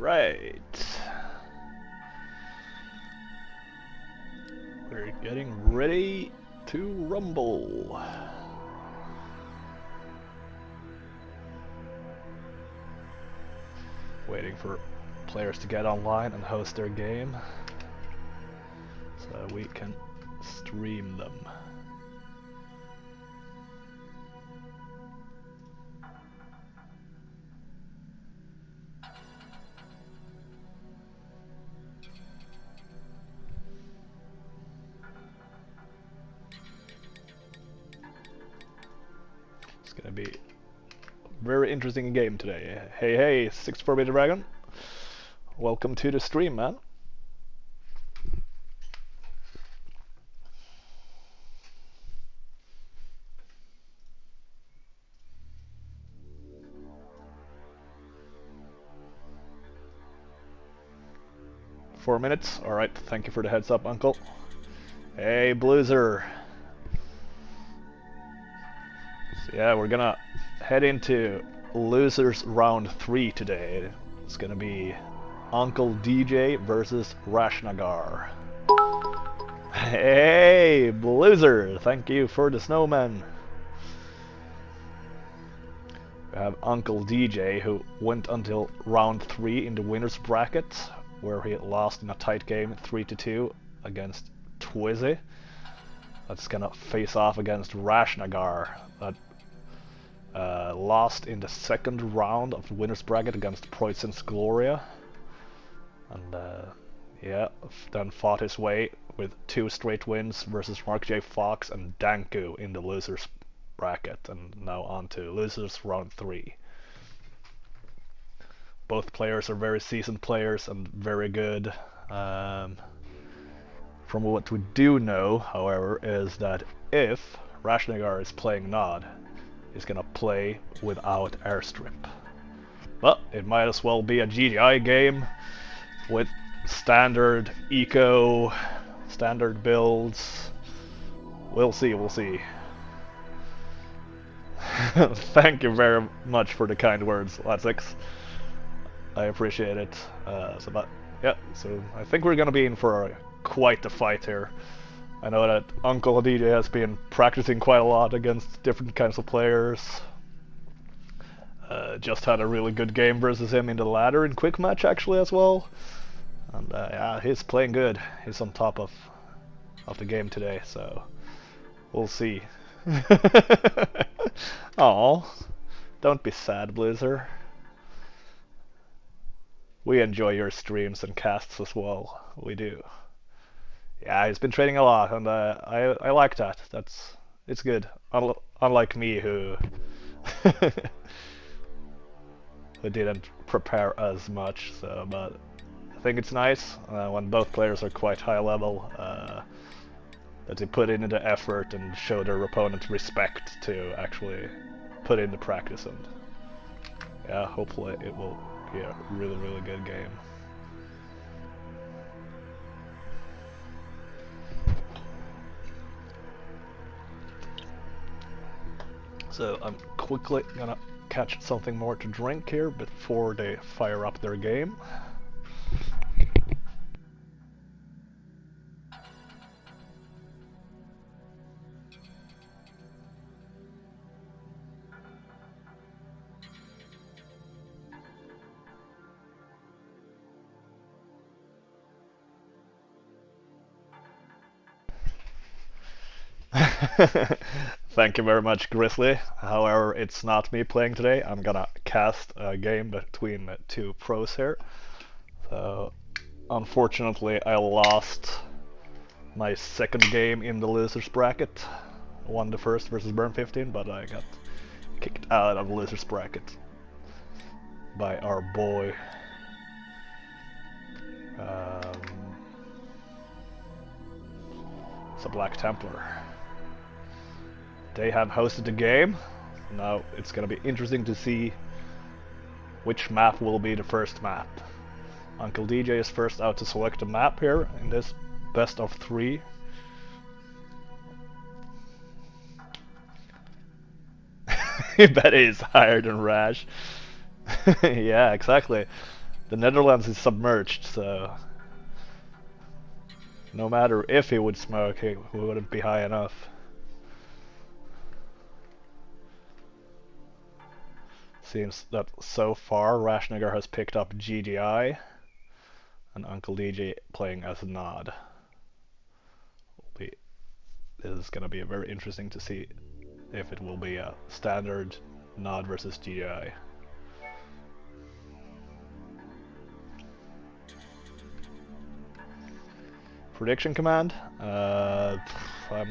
Alright. We're getting ready to rumble. Waiting for players to get online and host their game so we can stream them. It's gonna be a very interesting game today. Hey, 64-bit dragon. Welcome to the stream, man. Four minutes? Alright, thank you for the heads up, Uncle. Hey, Blueser. So yeah, we're gonna head into losers round 3 today. It's gonna be Uncle DJ versus Rashnagar. Hey, Blueser, thank you for the snowman. We have Uncle DJ, who went until round 3 in the winner's bracket, where he lost in a tight game 3-2 against Twizzy. That's gonna face off against Rashnagar, that lost in the second round of the winner's bracket against Proidson's Gloria. And yeah, then fought his way with 2 straight wins versus Mark J. Fox and Danku in the losers bracket, and now on to losers round 3. Both players are very seasoned players and very good. From what we do know, however, is that if Rashnagar is playing Nod, he's gonna play without airstrip. But it might as well be a GDI game with standard eco, standard builds. We'll see. Thank you very much for the kind words, Latsix. I appreciate it. So I think we're gonna be in for quite a fight here. I know that Uncle DJ has been practicing quite a lot against different kinds of players. Just had a really good game versus him in the ladder in quick match actually as well. And yeah, he's playing good. He's on top of the game today, so we'll see. Aw, don't be sad, Blizzard. We enjoy your streams and casts as well. We do. Yeah, he's been training a lot, and I like that. It's good. Unlike me, who who didn't prepare as much. So, but I think it's nice when both players are quite high level, that they put in the effort and show their opponent respect to actually put in the practice. And yeah, hopefully it will be a really, really good game. So I'm quickly gonna catch something more to drink here before they fire up their game. Thank you very much, Grizzly. However, it's not me playing today. I'm gonna cast a game between 2 pros here. So, unfortunately, I lost my second game in the losers bracket. I won the first versus Burn 15, but I got kicked out of the losers bracket by our boy. It's a Black Templar. They have hosted the game. Now it's gonna be interesting to see which map will be the first map. Uncle DJ is first out to select a map here in this best of 3. I bet he's higher than Rash. Yeah, exactly. The Netherlands is submerged, so no matter if he would smoke, he wouldn't be high enough. Seems that so far rashnagar has picked up GDI and Uncle DJ playing as Nod. This is gonna be very interesting to see if it will be a standard Nod versus GDI. Prediction command? I'm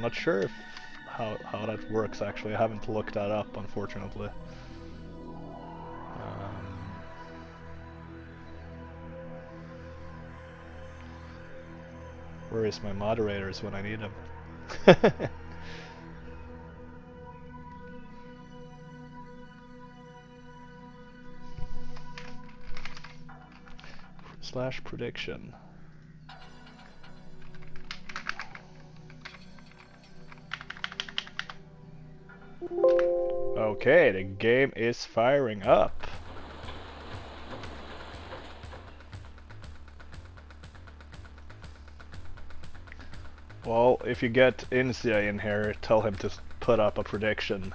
not sure how that works actually. I haven't looked that up, unfortunately. Where is my moderators when I need them? / prediction. Okay, the game is firing up. Well, if you get Insia in here, tell him to put up a prediction.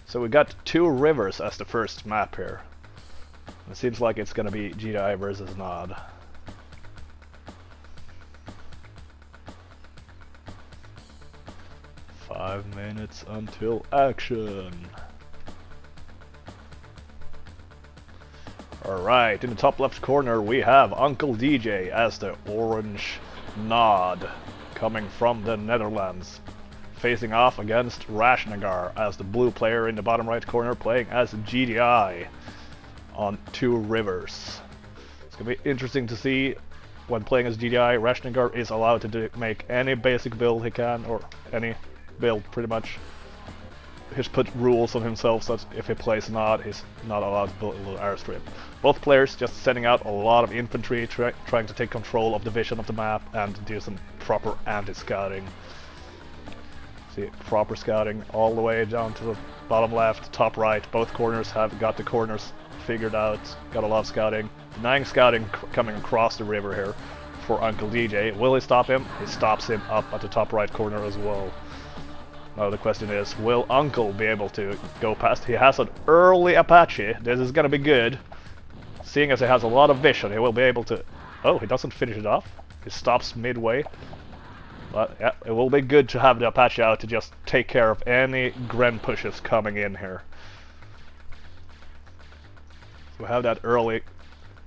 So we got 2 rivers as the first map here. It seems like it's gonna be GDI versus Nod. Five minutes until action. Alright, in the top left corner we have Uncle DJ as the orange Nod, coming from the Netherlands, facing off against rashnagar as the blue player in the bottom right corner, playing as GDI on 2 rivers. It's gonna be interesting to see when playing as GDI. Rashnagar is allowed to make any basic build he can, or any build pretty much. He's put rules on himself so that if he plays Nod, he's not allowed to build a little airstrip. Both players just sending out a lot of infantry, trying to take control of the vision of the map and do some proper anti-scouting. See, proper scouting all the way down to the bottom left, top right. Both corners have got the corners figured out, got a lot of scouting. Denying scouting coming across the river here for Uncle DJ. Will he stop him? He stops him up at the top right corner as well. Now the question is, will Uncle be able to go past? He has an early Apache. This is gonna be good. Seeing as he has a lot of vision, he will be able to... Oh, he doesn't finish it off. He stops midway. But yeah, it will be good to have the Apache out to just take care of any Gren pushes coming in here. So we have that early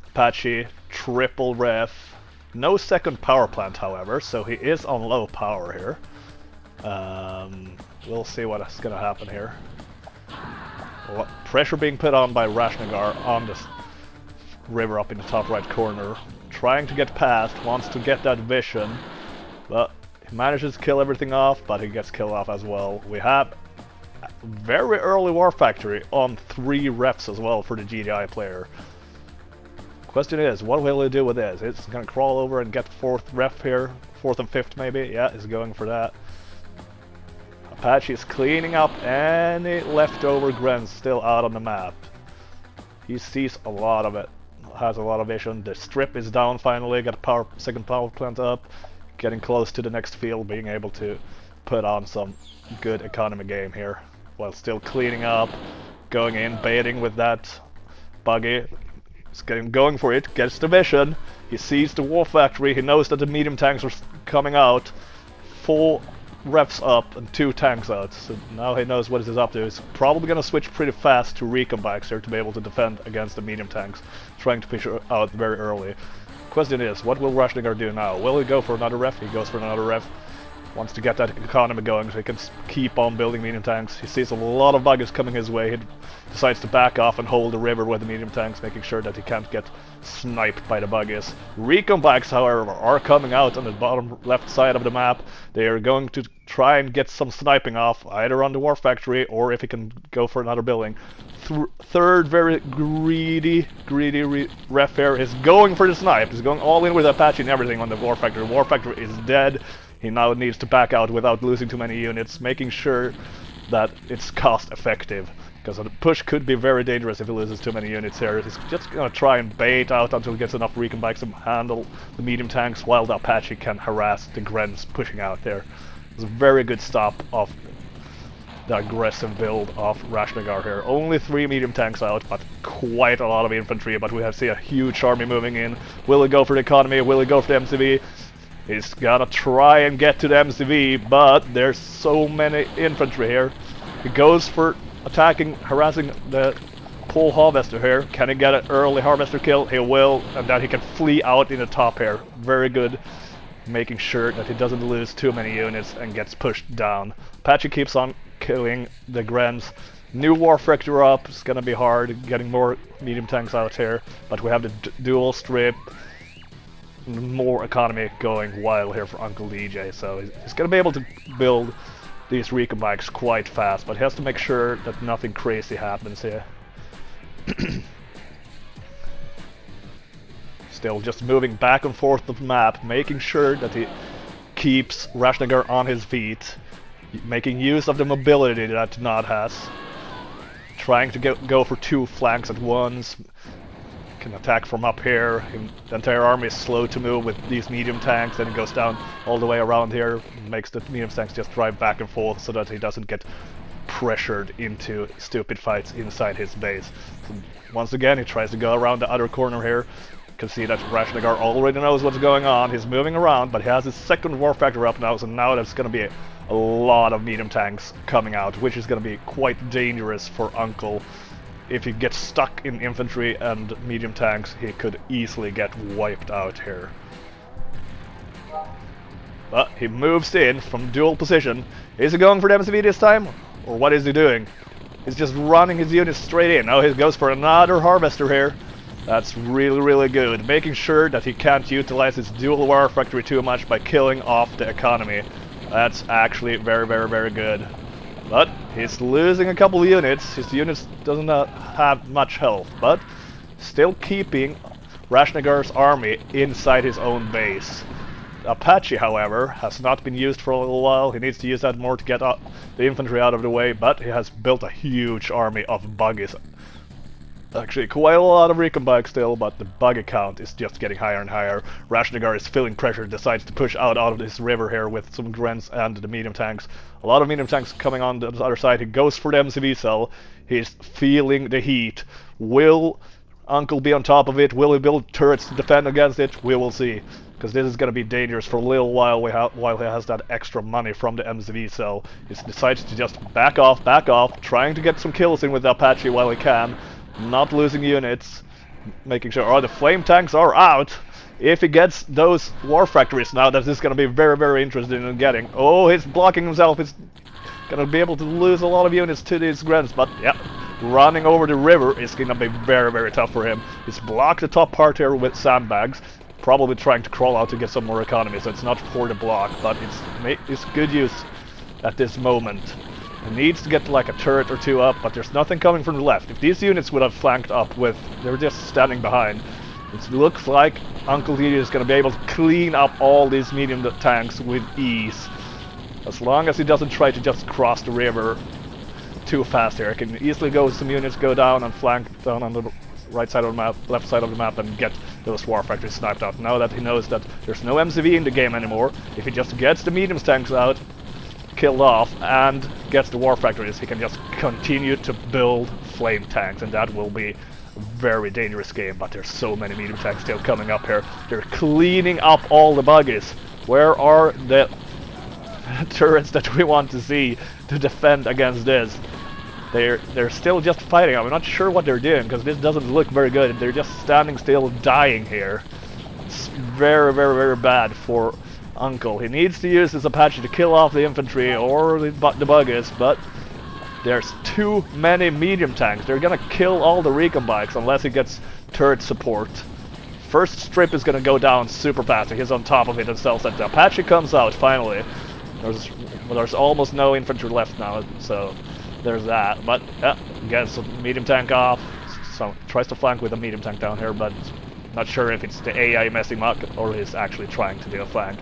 Apache, triple ref. No second power plant, however, so he is on low power here. We'll see what's gonna happen here. Pressure being put on by rashnagar on this river up in the top right corner. Trying to get past, wants to get that vision, but he manages to kill everything off, but he gets killed off as well. We have a very early War Factory on 3 refs as well for the GDI player. Question is, what will he do with this? It's gonna crawl over and get 4th ref here, 4th and 5th maybe. Yeah, he's going for that. Apache is cleaning up any leftover Grens still out on the map. He sees a lot of it, has a lot of vision. The strip is down finally, got a second power plant up, getting close to the next field, being able to put on some good economy game here, while still cleaning up, going in, baiting with that buggy. He's going for it, gets the vision, he sees the War Factory, he knows that the medium tanks are coming out, 4 refs up and 2 tanks out, so now he knows what he's up to. He's probably gonna switch pretty fast to recon bikes here to be able to defend against the medium tanks, trying to push out very early. Question is, what will rashnagar do now? Will he go for another ref? He goes for another ref. Wants to get that economy going so he can keep on building medium tanks. He sees a lot of buggies coming his way. He decides to back off and hold the river with the medium tanks, making sure that he can't get sniped by the buggies. Recon bikes, however, are coming out on the bottom left side of the map. They are going to try and get some sniping off, either on the War Factory or if he can go for another building. Third very greedy ref here is going for the snipe. He's going all in with Apache and everything on the War Factory. War Factory is dead. He now needs to back out without losing too many units, making sure that it's cost effective. Because the push could be very dangerous if he loses too many units here. He's just gonna try and bait out until he gets enough recon bikes to handle the medium tanks, while the Apache can harass the Grens pushing out there. It's a very good stop of the aggressive build of Rashnagar here. Only 3 medium tanks out, but quite a lot of infantry, but we have see a huge army moving in. Will he go for the economy? Will he go for the MCV? He's gonna try and get to the MCV, but there's so many infantry here. He goes for attacking, harassing the pole harvester here. Can he get an early harvester kill? He will, and then he can flee out in the top here. Very good, making sure that he doesn't lose too many units and gets pushed down. Apache keeps on killing the Grens. New war factor up. It's gonna be hard getting more medium tanks out here, but we have the dual strip. More economy going wild here for Uncle DJ, so he's gonna be able to build these recon bikes quite fast, but he has to make sure that nothing crazy happens here. Still just moving back and forth the map, making sure that he keeps Rashnagar on his feet, making use of the mobility that Nod has, trying to go for 2 flanks at once. Can attack from up here. The entire army is slow to move with these medium tanks, then it goes down all the way around here, makes the medium tanks just drive back and forth so that he doesn't get pressured into stupid fights inside his base. So once again, he tries to go around the other corner here. You can see that Rashnagar already knows what's going on. He's moving around, but he has his second war factor up now, so now there's going to be a lot of medium tanks coming out, which is going to be quite dangerous for Uncle. If he gets stuck in infantry and medium tanks, he could easily get wiped out here. But he moves in from dual position. Is he going for the MCV this time? Or what is he doing? He's just running his units straight in. Oh, he goes for another harvester here. That's really, really good. Making sure that he can't utilize his dual war factory too much by killing off the economy. That's actually very, very, very good. But he's losing a couple of units. His units doesn't have much health, but still keeping Rashnagar's army inside his own base. Apache, however, has not been used for a little while. He needs to use that more to get the infantry out of the way, but he has built a huge army of buggies. Actually, quite a lot of recon bikes still, but the buggy count is just getting higher and higher. Rashnagar is feeling pressure, decides to push out of this river here with some Grens and the medium tanks. A lot of medium tanks coming on the other side. He goes for the MCV cell. He's feeling the heat. Will Uncle be on top of it? Will he build turrets to defend against it? We will see. Because this is going to be dangerous for a little while while he has that extra money from the MCV cell. He's decided to just back off, trying to get some kills in with the Apache while he can. Not losing units, making sure, oh, the flame tanks are out. If he gets those war factories now, that is going to be very, very interesting in getting. Oh, he's blocking himself. He's going to be able to lose a lot of units to these Grens, but yeah, running over the river is going to be very, very tough for him. He's blocked the top part here with sandbags, probably trying to crawl out to get some more economy, so it's not for the block, but it's good use at this moment. He needs to get like a turret or 2 up, but there's nothing coming from the left. If these units would have flanked up with, they were just standing behind, it looks like Uncle DJ is going to be able to clean up all these medium tanks with ease. As long as he doesn't try to just cross the river too fast here. He can easily go with some units, go down and flank down on the right side of the map, left side of the map, and get those war factories sniped out. Now that he knows that there's no MCV in the game anymore, if he just gets the medium tanks out, killed off, and gets the war factories, he can just continue to build flame tanks, and that will be a very dangerous game. But there's so many medium tanks still coming up here. They're cleaning up all the buggies. Where are the turrets that we want to see to defend against this? They're still just fighting. I'm not sure what they're doing, because this doesn't look very good. They're just standing still, dying here. It's very, very, very bad for Uncle. He needs to use his Apache to kill off the infantry or the buggies, but there's too many medium tanks. They're gonna kill all the recon bikes unless he gets turret support. First strip is gonna go down super fast. He's on top of it and sells that. The Apache comes out finally. There's almost no infantry left now, so there's that. But yeah, gets a medium tank off. So tries to flank with a medium tank down here, but not sure if it's the AI messing up or he's actually trying to do a flank.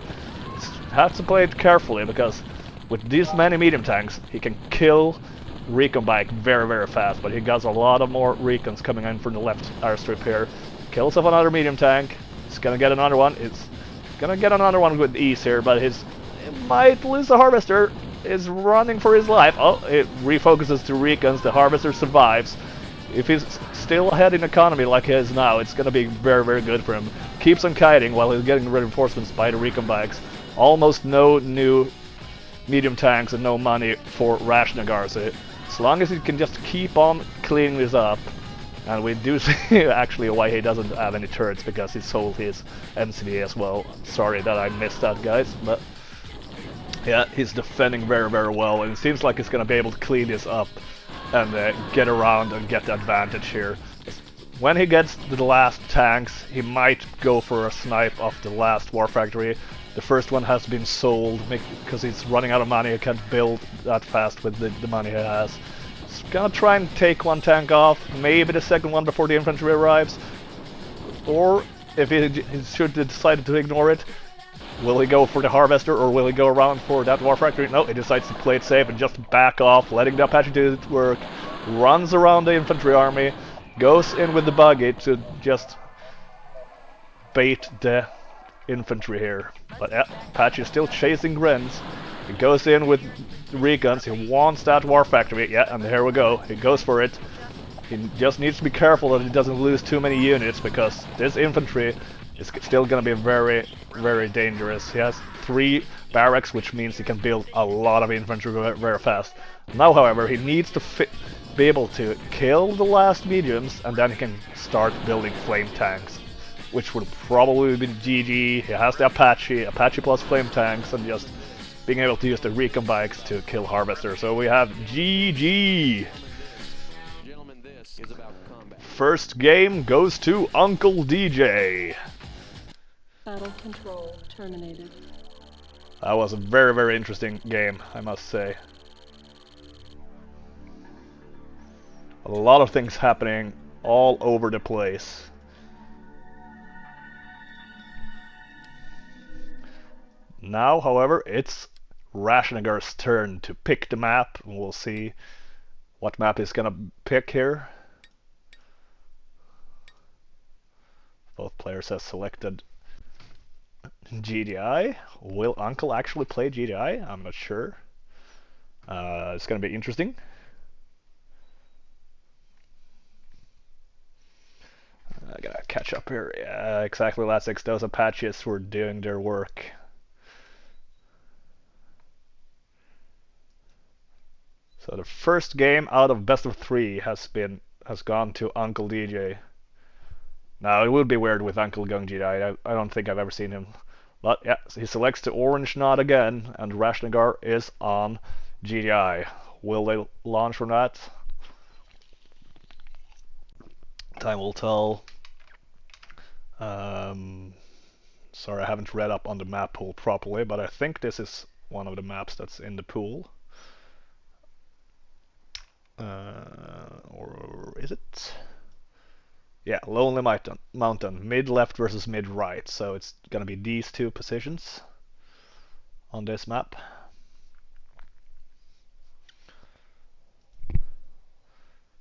Have to play it carefully, because with these many medium tanks, he can kill recon bike very fast, but he got a lot of more recons coming in from the left airstrip here. Kills off another medium tank. He's gonna get another one. It's gonna get another one with ease here, but he might lose the harvester. Is running for his life. Oh, it refocuses to recons. The harvester survives. If he's still ahead in economy like he is now, it's gonna be very good for him. Keeps on kiting while he's getting reinforcements by the recon bikes. Almost no new medium tanks and no money for Rashnagar, so as long as he can just keep on cleaning this up, and we do see actually why he doesn't have any turrets, because he sold his MCD as well. Sorry that I missed that, guys, but yeah, he's defending very well, and it seems like he's gonna be able to clean this up and get around and get the advantage here. When he gets to the last tanks, he might go for a snipe of the last war factory. The first one has been sold because he's running out of money. He can't build that fast with the money he has. He's gonna try and take one tank off, maybe the second one before the infantry arrives. Or if he should decide to ignore it, will he go for the harvester or will he go around for that war factory? No, he decides to play it safe and just back off, letting the Apache do its work. Runs around the infantry army, goes in with the buggy to just bait the infantry here. But yeah, Apache is still chasing Grens. He goes in with recons, he wants that war factory, yeah, and here we go, he goes for it. He just needs to be careful that he doesn't lose too many units, because this infantry is still gonna be very dangerous. He has 3 barracks, which means he can build a lot of infantry very fast. Now, however, he needs to be able to kill the last mediums, and then he can start building flame tanks, which would probably be GG. He has the Apache plus flame tanks, and just being able to use the recon bikes to kill harvester. So we have GG. First game goes to Uncledjftw. Battle control terminated. That was a very interesting game, I must say. A lot of things happening all over the place. Now, however, it's Rashnagar's turn to pick the map, and we'll see what map he's gonna pick here. Both players have selected GDI. Will Uncle actually play GDI? I'm not sure. It's gonna be interesting. I gotta catch up here. Yeah, exactly. Last 6, those Apaches were doing their work. So the first game out of best of 3 has gone to Uncledjftw. Now it would be weird with Uncle going GDI. I don't think I've ever seen him. But yeah, he selects the orange nod again, and Rashnagar is on GDI. Will they launch from that? Time will tell. Sorry, I haven't read up on the map pool properly, but I think this is one of the maps that's in the pool. Or is it? Yeah, Lonely Mountain, mid left versus mid right, so it's gonna be these 2 positions on this map.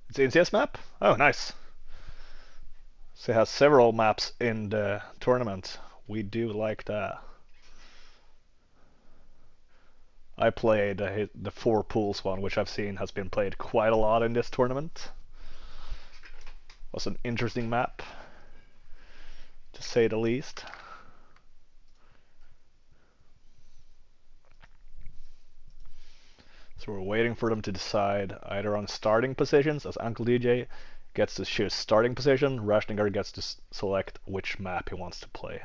It's an NCS map? Oh, nice. So it has several maps in the tournament. We do like that. I played the 4 pools one, which I've seen has been played quite a lot in this tournament. Was an interesting map, to say the least. So we're waiting for them to decide either on starting positions, as Uncledjftw gets to choose starting position, Rashnagar gets to select which map he wants to play.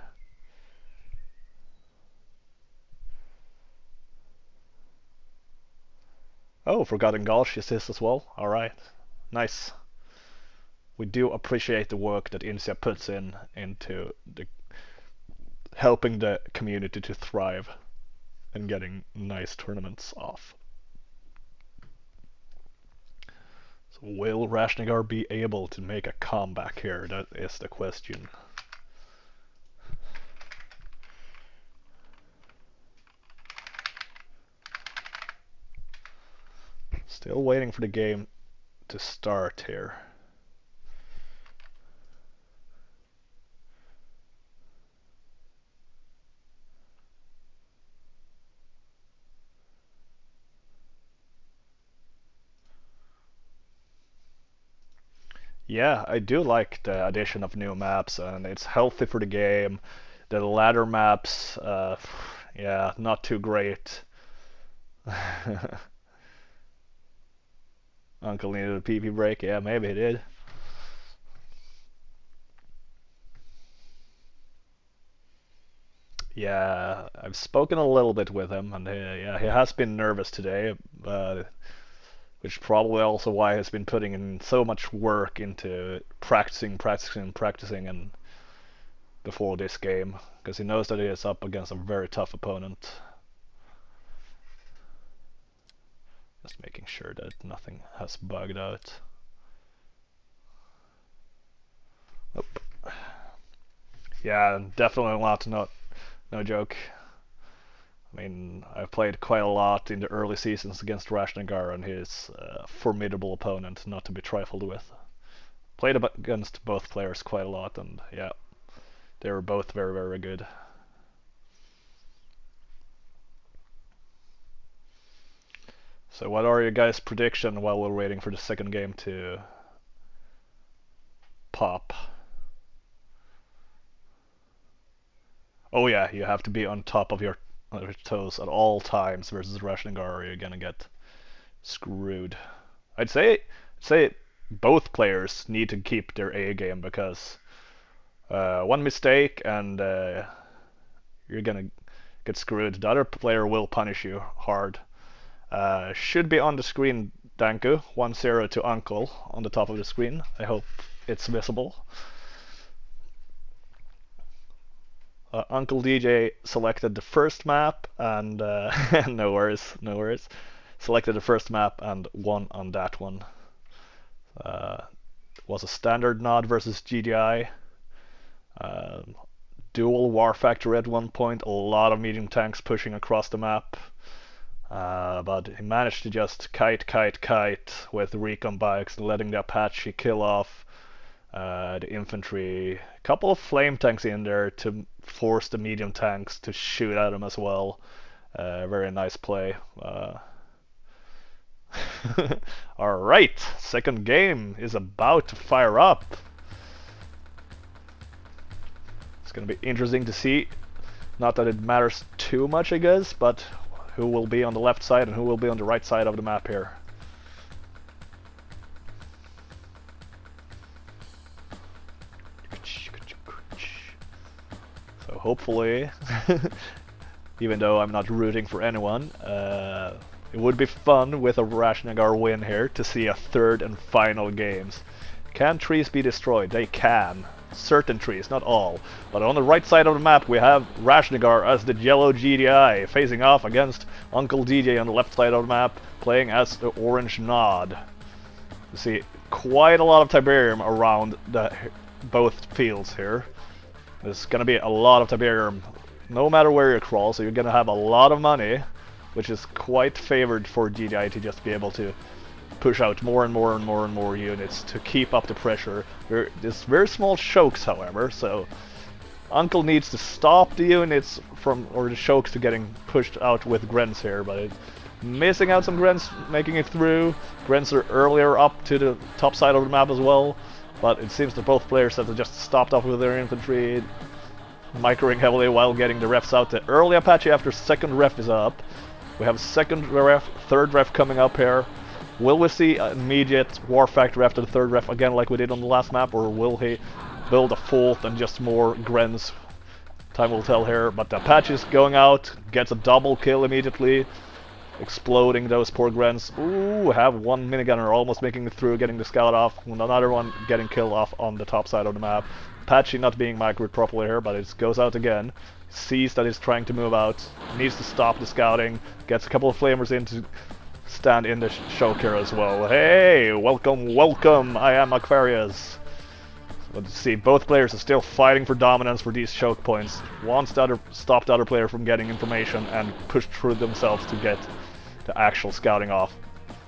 Oh, Forgotten Gulch assists as well. Alright, nice. We do appreciate the work that INSEA puts into helping the community to thrive and getting nice tournaments off. So will Rashnagar be able to make a comeback here? That is the question. Still waiting for the game to start here. Yeah, I do like the addition of new maps, and it's healthy for the game. The ladder maps, yeah, not too great. Uncle needed a pee-pee break. Yeah, maybe he did. Yeah, I've spoken a little bit with him, and yeah, he has been nervous today, which probably also why he's been putting in so much work into practicing, and before this game, because he knows that he is up against a very tough opponent. Just making sure that nothing has bugged out. Nope. Yeah, definitely no joke. I mean, I've played quite a lot in the early seasons against Rashnagar, and he's a formidable opponent, not to be trifled with. Played against both players quite a lot, and yeah, they were both very, very good. So what are your guys' prediction while we're waiting for the second game to pop? Oh yeah, you have to be on top of your toes at all times versus Rashnagar, or you're gonna get screwed. I'd say both players need to keep their A game, because one mistake and you're gonna get screwed. The other player will punish you hard. Should be on the screen, Danku. 1-0 to Uncle on the top of the screen. I hope it's visible. Uncle DJ selected the first map, and no worries, no worries. Selected the first map and won on that one. Was a standard nod versus GDI. Dual war factory at one point, a lot of medium tanks pushing across the map. But he managed to just kite with recon bikes, letting the Apache kill off the infantry. A couple of flame tanks in there to force the medium tanks to shoot at him as well. Very nice play. Alright, second game is about to fire up. It's gonna be interesting to see. Not that it matters too much, I guess, but who will be on the left side and who will be on the right side of the map here. So hopefully, even though I'm not rooting for anyone, it would be fun with a Rashnagar win here to see a third and final games. Can trees be destroyed? They can. Certain trees, not all. But on the right side of the map we have Rashnagar as the yellow GDI facing off against Uncle DJ on the left side of the map, playing as the orange Nod. You see quite a lot of Tiberium around both fields here. There's gonna be a lot of Tiberium no matter where you crawl, so you're gonna have a lot of money, which is quite favored for GDI to just be able to push out more and more units to keep up the pressure. There's very small chokes, however, so Uncle needs to stop the units or the chokes to getting pushed out with Grens here, but it's missing out some Grens making it through. Grens are earlier up to the top side of the map as well, but it seems that both players have just stopped off with their infantry, microing heavily while getting the refs out. The early Apache after second ref is up. We have second ref, third ref coming up here. Will we see an immediate war factory after the third ref again like we did on the last map, or will he build a fourth and just more Grens? Time will tell here, but the Apache is going out, gets a double kill immediately, exploding those poor Grens. Ooh, have one minigunner almost making it through, getting the scout off, another one getting killed off on the top side of the map. Apache not being microed properly here, but it goes out again. Sees that he's trying to move out, needs to stop the scouting, gets a couple of flamers in to stand in the choke here as well. Hey, welcome, I am Aquarius. Let's see, both players are still fighting for dominance for these choke points. Wants to stop the other player from getting information and push through themselves to get the actual scouting off.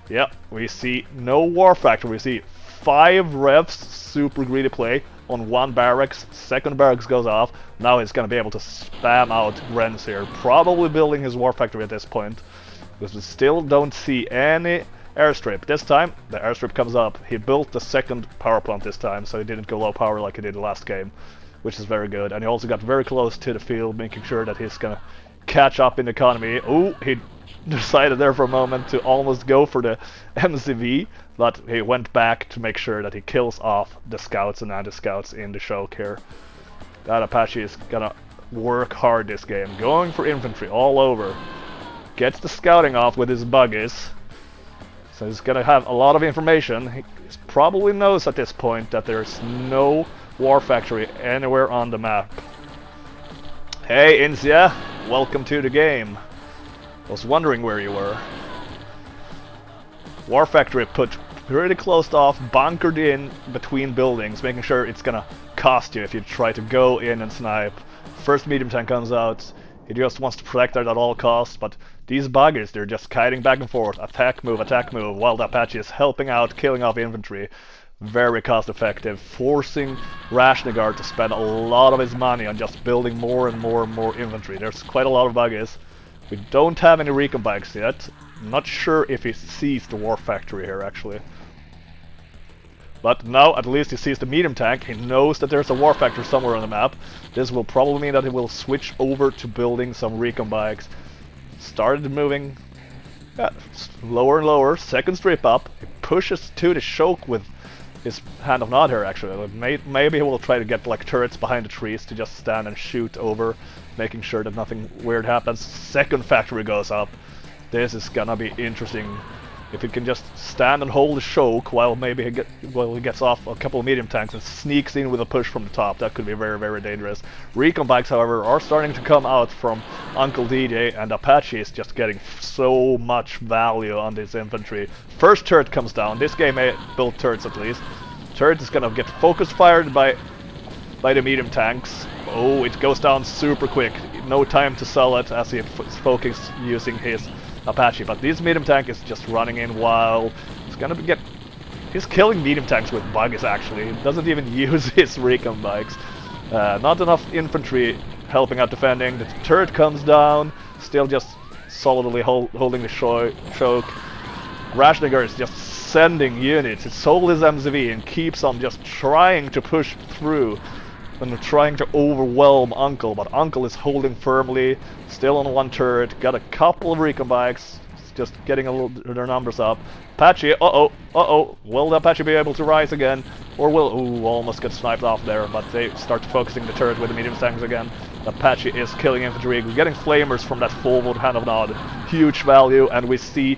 Yeah, we see no war factor. We see 5 revs, super greedy play on 1 barracks. Second barracks goes off. Now he's gonna be able to spam out Grens here, probably building his war factory at this point, because we still don't see any airstrip. This time the airstrip comes up. He built the second power plant this time, so he didn't go low power like he did the last game, which is very good. And he also got very close to the field, making sure that he's gonna catch up in the economy. Oh, he decided there for a moment to almost go for the MCV, but he went back to make sure that he kills off the scouts and anti-scouts in the choke here. That Apache is gonna work hard this game, going for infantry all over. Gets the scouting off with his buggies, so he's gonna have a lot of information. He probably knows at this point that there's no war factory anywhere on the map. Hey Insia, welcome to the game. I was wondering where you were. War factory put pretty closed off, bunkered in between buildings, making sure it's gonna cost you if you try to go in and snipe. First medium tank comes out. He just wants to protect that at all costs, but these buggers, they're just kiting back and forth, attack, move, while the Apache is helping out, killing off infantry. Very cost effective, forcing Rashnagar to spend a lot of his money on just building more and more and more infantry. There's quite a lot of buggers. We don't have any recon bikes yet. I'm not sure if he sees the war factory here actually. But now at least he sees the medium tank. He knows that there's a war factory somewhere on the map. This will probably mean that he will switch over to building some recon bikes. Started moving lower and lower. Second strip up. He pushes to the choke with his hand of nod here actually. Maybe he will try to get like turrets behind the trees to just stand and shoot over, making sure that nothing weird happens. Second factory goes up. This is gonna be interesting. If he can just stand and hold the choke while maybe he gets off a couple of medium tanks and sneaks in with a push from the top, that could be very, very dangerous. Recon bikes, however, are starting to come out from Uncledjftw, and Apache is just getting so much value on this infantry. First turret comes down. This game built turrets at least. Turret is gonna get focus fired by the medium tanks. Oh, it goes down super quick. No time to sell it as he is focused using his Apache, but this medium tank is just running in wild. It's gonna get... He's killing medium tanks with buggies actually. He doesn't even use his recon bikes. Not enough infantry helping out defending. The turret comes down, still just solidly holding the choke. Rashnagar is just sending units. He sold his MCV and keeps on just trying to push through and trying to overwhelm Uncle, but Uncle is holding firmly, still on one turret, got a couple of recon bikes, just getting their numbers up. Apache, will the Apache be able to rise again? Or will, ooh, almost get sniped off there, but they start focusing the turret with the medium tanks again. Apache is killing infantry, we're getting flamers from that forward hand of nod, huge value, and we see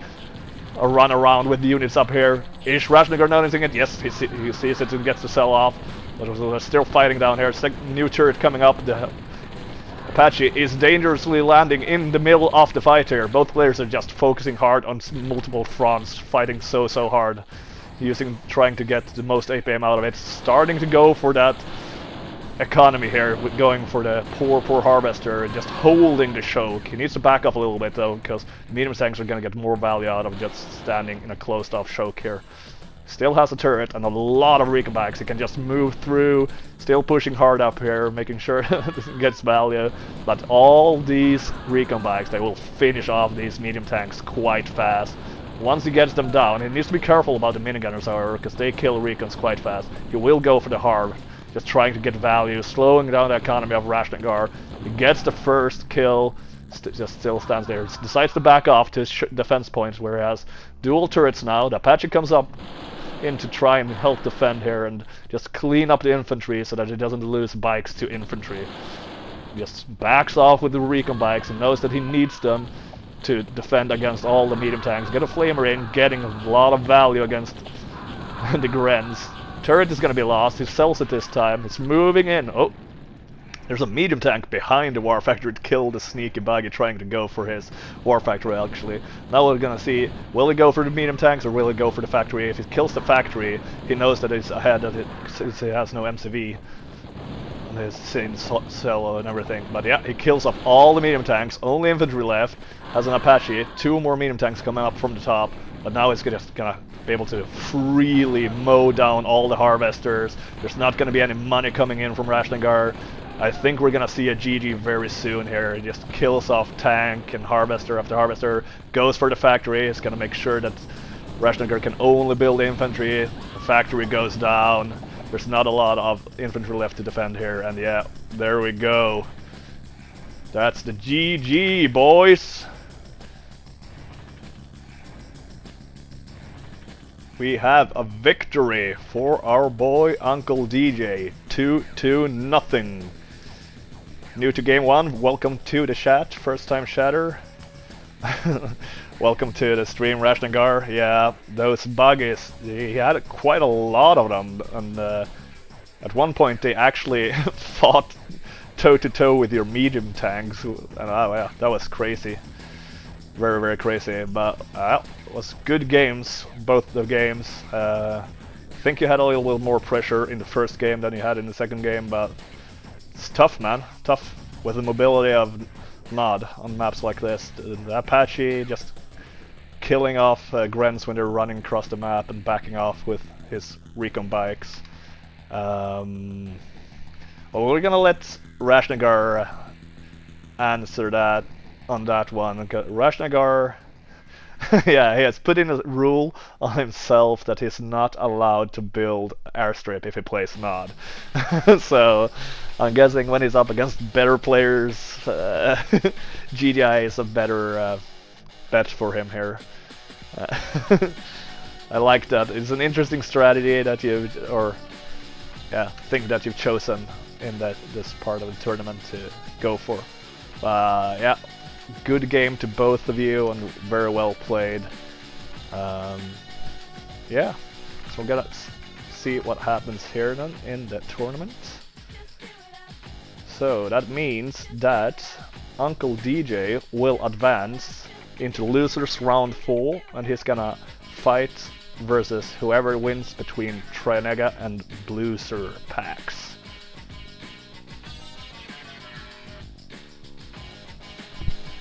a run around with the units up here. Is Rashnagar noticing it? Yes, he sees it and gets to sell off. But we're still fighting down here. New turret coming up. The Apache is dangerously landing in the middle of the fight here. Both players are just focusing hard on multiple fronts, fighting so hard, trying to get the most APM out of it. Starting to go for that economy here, with going for the poor harvester and just holding the choke. He needs to back up a little bit though, because medium tanks are going to get more value out of just standing in a closed off choke here. Still has a turret and a lot of recon bikes. He can just move through, still pushing hard up here, making sure it gets value. But all these recon bikes, they will finish off these medium tanks quite fast. Once he gets them down, he needs to be careful about the minigunners, however, because they kill recons quite fast. He will go for the harv, just trying to get value, slowing down the economy of Rashnagar. He gets the first kill, just still stands there. Decides to back off to his defense points, where he has dual turrets now. The Apache comes up in to try and help defend here and just clean up the infantry so that he doesn't lose bikes to infantry. He just backs off with the recon bikes and knows that he needs them to defend against all the medium tanks. Get a flamer in, getting a lot of value against the Grens. Turret is going to be lost. He sells it this time. It's moving in. Oh, there's a medium tank behind the war factory to kill the sneaky buggy trying to go for his war factory actually. Now we're gonna see, will he go for the medium tanks or will he go for the factory? If he kills the factory, he knows that he's ahead of it since he has no MCV on his cell and everything. But yeah, he kills off all the medium tanks, only infantry left, has an Apache, 2 more medium tanks coming up from the top. but now it's just gonna be able to freely mow down all the harvesters. There's not gonna be any money coming in from rashnagar. I think we're gonna see a GG very soon here. He just kills off tank and harvester after harvester, goes for the factory. It's gonna make sure that rashnagar can only build infantry. The factory goes down. There's not a lot of infantry left to defend here, and yeah, there we go. That's the GG, boys! We have a victory for our boy Uncle DJ. 2-0. New to game 1, welcome to the chat, first time chatter. Welcome to the stream, rashnagar. Yeah, those buggies, he had quite a lot of them, and at one point they actually fought toe-to-toe with your medium tanks, and oh yeah, that was crazy. Very, very crazy, but it was good games, both the games. I think you had a little bit more pressure in the first game than you had in the second game, but it's tough, man. Tough with the mobility of Nod on maps like this. The Apache just killing off Grens when they're running across the map and backing off with his recon bikes. Well, we're gonna let rashnagar answer that on that one. Rashnagar, yeah, he has put in a rule on himself that he's not allowed to build airstrip if he plays Nod. So I'm guessing when he's up against better players, GDI is a better bet for him here. I like that. It's an interesting strategy that think that you've chosen in this part of the tournament to go for. Yeah, good game to both of you and very well played. Yeah, so we're gonna see what happens here then in the tournament. So that means that Uncle DJ will advance into losers round 4, and he's gonna fight versus whoever wins between Trinega and Blueser packs.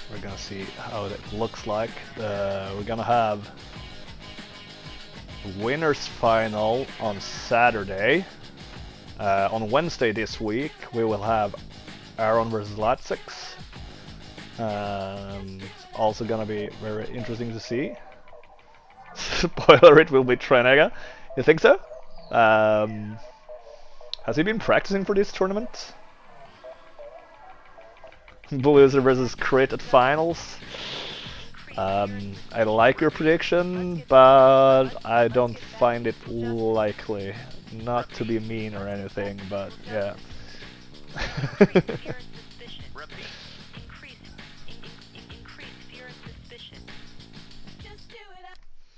We're gonna see how it looks like. We're gonna have winners final on Saturday. On Wednesday this week we will have Aaron versus Latsix. Also gonna be very interesting to see. Spoiler, it will be Trinega. You think so? Has he been practicing for this tournament? Blueser versus Crit at finals. I like your prediction, but I don't find it likely. Not to be mean or anything, but yeah.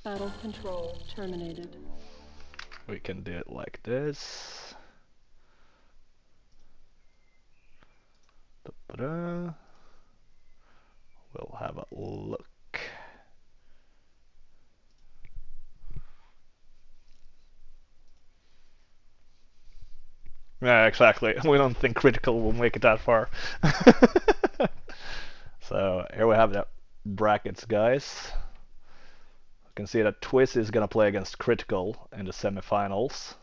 Battle control terminated. We can do it like this. We'll have a look. Yeah, exactly. We don't think critical will make it that far. So here we have the brackets, guys. You can see that Twiz is gonna play against Critical in the semifinals.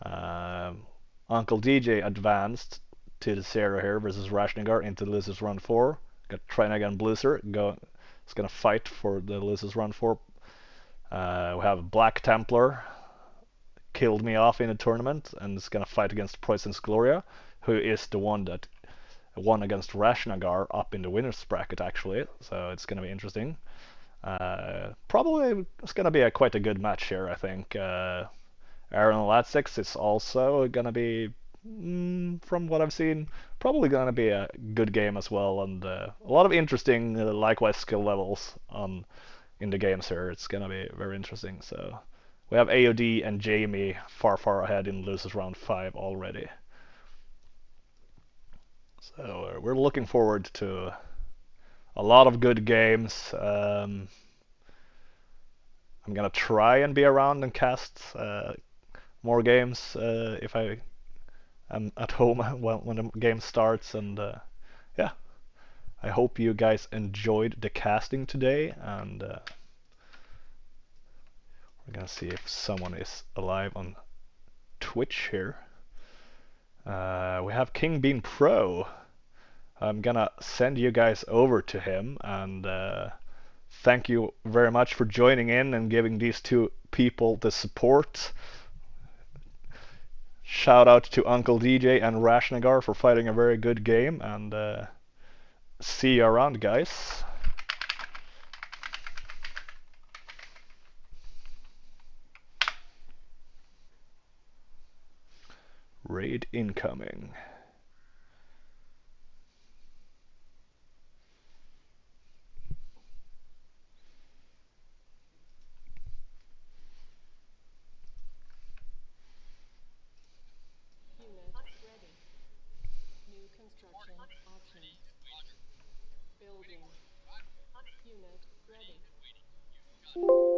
Uncle DJ advanced to the 0 here versus rashnagar into losers round 4. Got Trinega and Blueser. It's gonna fight for the losers round 4. We have Black Templar, killed me off in a tournament, and is gonna fight against Poison's Gloria, who is the one that won against rashnagar up in the winners bracket actually. So it's gonna be interesting. Probably it's gonna be quite a good match here, I think. Aaron Latsix is also gonna be, from what I've seen, probably gonna be a good game as well, and a lot of interesting likewise skill levels in the games here. It's gonna be very interesting. So we have AOD and Jamie far ahead in losers round 5 already. So we're looking forward to a lot of good games. I'm gonna try and be around and cast more games if I am at home when the game starts, and yeah, I hope you guys enjoyed the casting today, and We're gonna see if someone is alive on Twitch here. We have King Bean Pro. I'm gonna send you guys over to him, and thank you very much for joining in and giving these two people the support. Shout out to Uncle DJ and Rashnagar for fighting a very good game, and see you around, guys. Raid incoming. Unit ready. New construction options. Building. Unit ready.